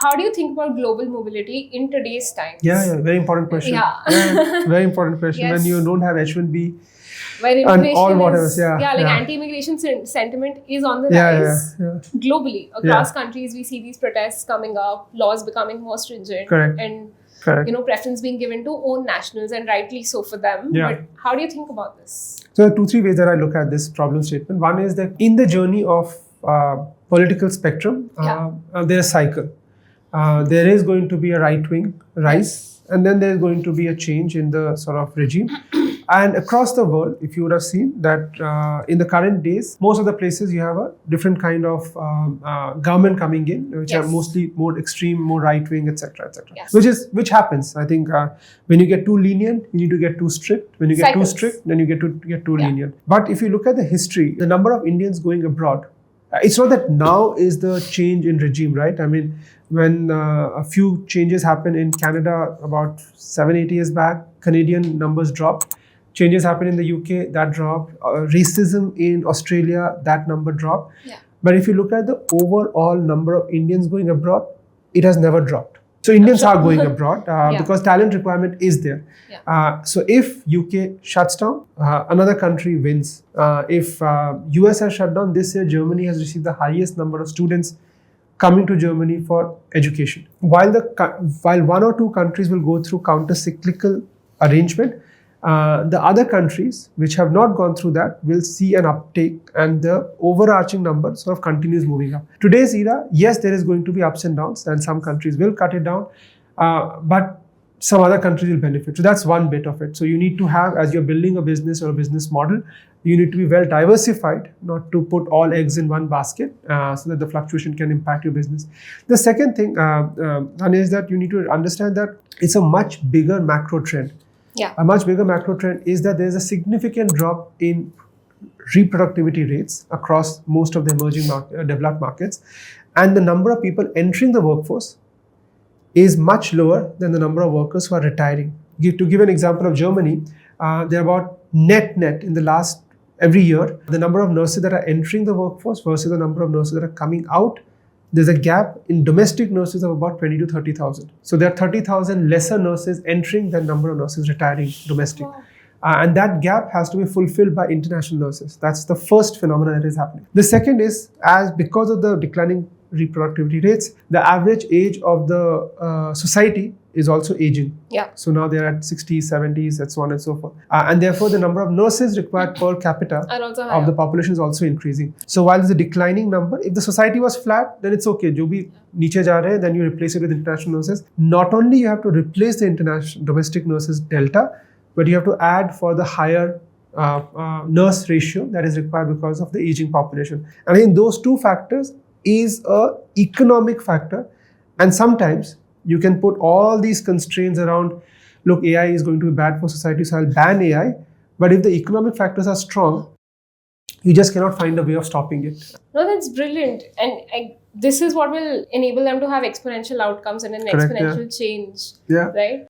how do you think about global mobility in today's times? Yeah, very important question. Very important question. Yes. When you don't have H1B where and immigration all whatever, is, anti-immigration sentiment is on the rise globally. Across countries, we see these protests coming up, laws becoming more stringent, and preference being given to own nationals, and rightly so for them. But how do you think about this? So there are 2-3 ways that I look at this problem statement. One is that in the journey of political spectrum, there's a cycle. There is going to be a right-wing rise, and then there's going to be a change in the sort of regime. And across the world, if you would have seen that in the current days, most of the places you have a different kind of government coming in, which are mostly more extreme, more right-wing, etc., etc. Which happens. I think when you get too lenient, you need to get too strict. When you get too strict, then you get too lenient. But if you look at the history, the number of Indians going abroad, it's not that now is the change in regime, right? I mean, when a few changes happened in Canada about 7-8 years back, Canadian numbers dropped. Changes happened in the UK, that dropped. Racism in Australia, that number dropped. But if you look at the overall number of Indians going abroad, it has never dropped. So Indians are going abroad because talent requirement is there. So if UK shuts down, another country wins. If US has shut down, this year Germany has received the highest number of students coming to Germany for education. While one or two countries will go through counter-cyclical arrangement, the other countries which have not gone through that will see an uptake, and the overarching number sort of continues moving up. Today's era, yes, there is going to be ups and downs, and some countries will cut it down, but some other countries will benefit. So that's one bit of it. So you need to have, as you're building a business or a business model, you need to be well diversified, not to put all eggs in one basket, so that the fluctuation can impact your business. The second thing, is that you need to understand that it's a much bigger macro trend. A much bigger macro trend is that there's a significant drop in reproductivity rates across most of the emerging developed markets, and the number of people entering the workforce is much lower than the number of workers who are retiring. To give an example of Germany, they're about net in the every year, the number of nurses that are entering the workforce versus the number of nurses that are coming out, there's a gap in domestic nurses of about 20 to 30,000. So there are 30,000 lesser nurses entering than number of nurses retiring domestic. And that gap has to be fulfilled by international nurses. That's the first phenomenon that is happening. The second is, because of the declining reproductivity rates, the average age of the society is also aging. So now they're at 60s, 70s, and so on and so forth. And therefore, the number of nurses required per capita of the population is also increasing. So while there's a declining number, if the society was flat, then it's okay. Jo bhi niche ja rahe, then you replace it with international nurses. Not only you have to replace the international domestic nurses delta, but you have to add for the higher nurse ratio that is required because of the aging population. And in those two factors is a economic factor, and sometimes you can put all these constraints around, look, AI is going to be bad for society, so I'll ban AI. But if the economic factors are strong, you just cannot find a way of stopping it. No, that's brilliant. And this is what will enable them to have exponential outcomes and an exponential change, right?